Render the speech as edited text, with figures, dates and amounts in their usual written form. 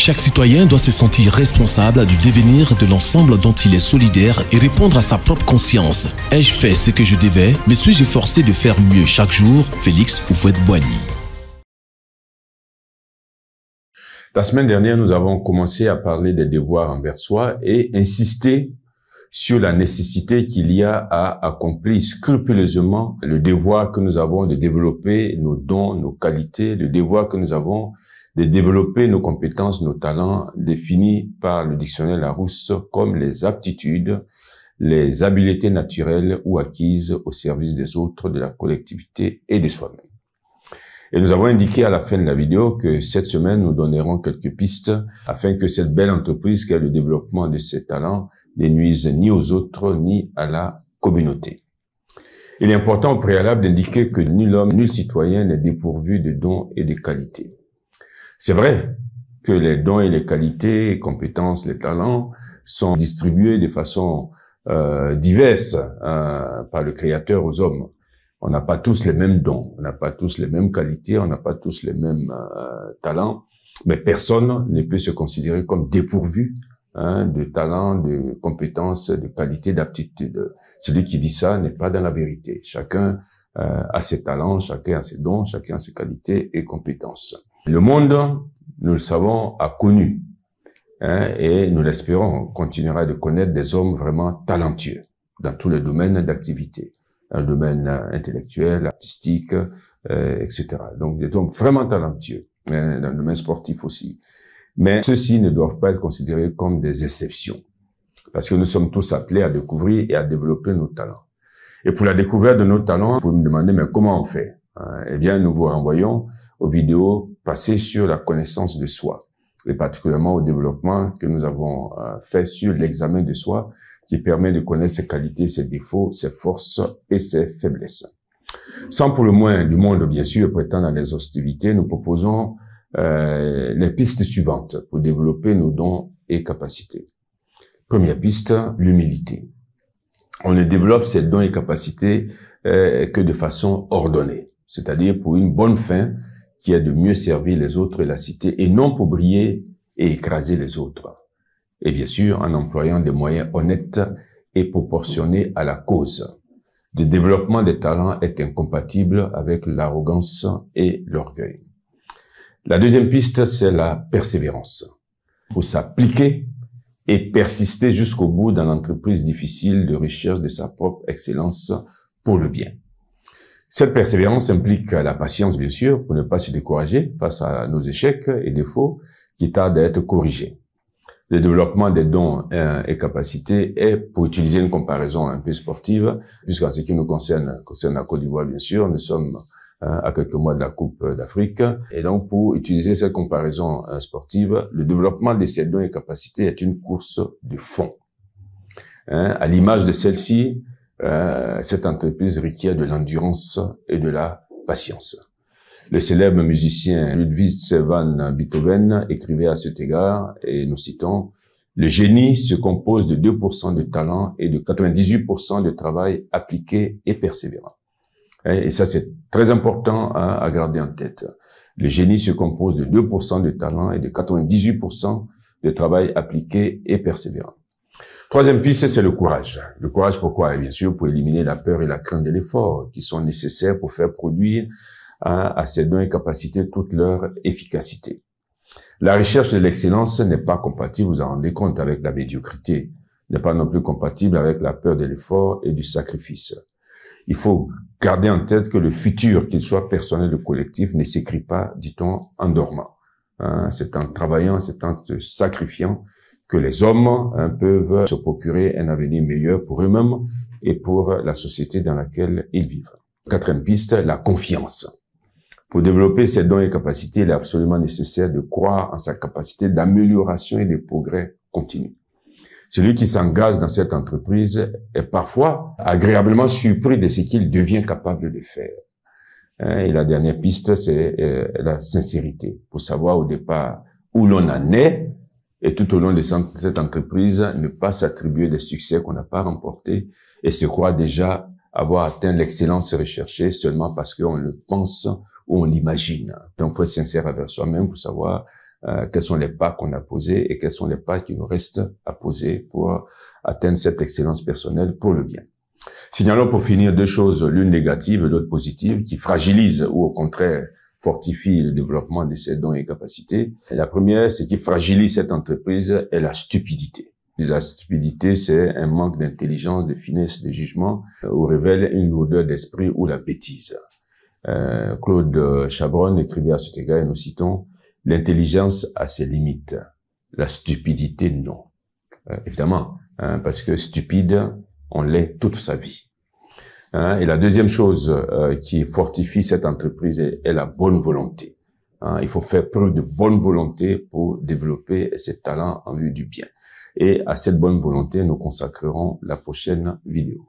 Chaque citoyen doit se sentir responsable du devenir de l'ensemble dont il est solidaire et répondre à sa propre conscience. Ai-je fait ce que je devais? Me suis-je forcé de faire mieux chaque jour? Félix Houphouët-Boigny. La semaine dernière, nous avons commencé à parler des devoirs envers soi et insister sur la nécessité qu'il y a à accomplir scrupuleusement le devoir que nous avons de développer nos dons, nos qualités, le devoir que nous avons de développer nos compétences, nos talents définis par le dictionnaire Larousse comme les aptitudes, les habiletés naturelles ou acquises au service des autres, de la collectivité et de soi-même. Et nous avons indiqué à la fin de la vidéo que cette semaine, nous donnerons quelques pistes afin que cette belle entreprise qu'est le développement de ces talents ne nuise ni aux autres ni à la communauté. Il est important au préalable d'indiquer que nul homme, nul citoyen n'est dépourvu de dons et de qualités. C'est vrai que les dons et les qualités, les compétences, les talents sont distribués de façon diverse par le Créateur aux hommes. On n'a pas tous les mêmes dons, on n'a pas tous les mêmes qualités, on n'a pas tous les mêmes talents, mais personne ne peut se considérer comme dépourvu de talents, de compétences, de qualités, d'aptitudes. Celui qui dit ça n'est pas dans la vérité. Chacun a ses talents, chacun a ses dons, chacun a ses qualités et compétences. Le monde, nous le savons, a connu, et nous l'espérons, continuera de connaître des hommes vraiment talentueux dans tous les domaines d'activité, dans le domaine intellectuel, artistique, etc. Donc des hommes vraiment talentueux, dans le domaine sportif aussi. Mais ceux-ci ne doivent pas être considérés comme des exceptions, parce que nous sommes tous appelés à découvrir et à développer nos talents. Et pour la découverte de nos talents, vous me demandez, mais comment on fait? Eh bien, nous vous renvoyons aux vidéos passées sur la connaissance de soi, et particulièrement au développement que nous avons fait sur l'examen de soi, qui permet de connaître ses qualités, ses défauts, ses forces et ses faiblesses. Sans pour le moins du monde, bien sûr, prétendre à l'exhaustivité, nous proposons les pistes suivantes pour développer nos dons et capacités. Première piste, l'humilité. On ne développe ces dons et capacités que de façon ordonnée, c'est-à-dire pour une bonne fin qui est de mieux servir les autres et la cité, et non pour briller et écraser les autres. Et bien sûr, en employant des moyens honnêtes et proportionnés à la cause. Le développement des talents est incompatible avec l'arrogance et l'orgueil. La deuxième piste, c'est la persévérance. Il faut s'appliquer et persister jusqu'au bout dans l'entreprise difficile de recherche de sa propre excellence pour le bien. Cette persévérance implique la patience, bien sûr, pour ne pas se décourager face à nos échecs et défauts qui tardent à être corrigés. Le développement des dons et capacités est, pour utiliser une comparaison un peu sportive, puisqu'en ce qui nous concerne la Côte d'Ivoire, bien sûr, nous sommes à quelques mois de la Coupe d'Afrique. Et donc, pour utiliser cette comparaison sportive, le développement de ces dons et capacités est une course de fond. À l'image de celle-ci, cette entreprise requiert de l'endurance et de la patience. Le célèbre musicien Ludwig van Beethoven écrivait à cet égard, et nous citons, « Le génie se compose de 2% de talent et de 98% de travail appliqué et persévérant. » Et ça, c'est très important à garder en tête. Le génie se compose de 2% de talent et de 98% de travail appliqué et persévérant. Troisième piste, c'est le courage. Le courage, pourquoi? Et bien sûr, pour éliminer la peur et la crainte de l'effort, qui sont nécessaires pour faire produire à ces dons et capacités toute leur efficacité. La recherche de l'excellence n'est pas compatible, vous en rendez compte, avec la médiocrité, n'est pas non plus compatible avec la peur de l'effort et du sacrifice. Il faut garder en tête que le futur, qu'il soit personnel ou collectif, ne s'écrit pas, dit-on, en dormant. C'est en travaillant, c'est en se sacrifiant que les hommes peuvent se procurer un avenir meilleur pour eux-mêmes et pour la société dans laquelle ils vivent. Quatrième piste, la confiance. Pour développer ses dons et capacités, il est absolument nécessaire de croire en sa capacité d'amélioration et de progrès continu. Celui qui s'engage dans cette entreprise est parfois agréablement surpris de ce qu'il devient capable de faire. Et la dernière piste, c'est la sincérité, pour savoir au départ où l'on en est et tout au long de cette entreprise, ne pas s'attribuer des succès qu'on n'a pas remportés et se croire déjà avoir atteint l'excellence recherchée seulement parce qu'on le pense ou on l'imagine. Donc, il faut être sincère avec soi-même pour savoir quels sont les pas qu'on a posés et quels sont les pas qui nous restent à poser pour atteindre cette excellence personnelle pour le bien. Signalons pour finir deux choses, l'une négative et l'autre positive, qui fragilisent ou au contraire fortifient le développement de ses dons et capacités. La première, ce qui fragilise cette entreprise est la stupidité. La stupidité, c'est un manque d'intelligence, de finesse, de jugement, ou révèle une lourdeur d'esprit ou la bêtise. Claude Chabrol écrivait à cet égard, et nous citons, « L'intelligence a ses limites, la stupidité non. » Évidemment, parce que stupide, on l'est toute sa vie. Et la deuxième chose qui fortifie cette entreprise est la bonne volonté. Il faut faire preuve de bonne volonté pour développer ses talents en vue du bien. Et à cette bonne volonté, nous consacrerons la prochaine vidéo.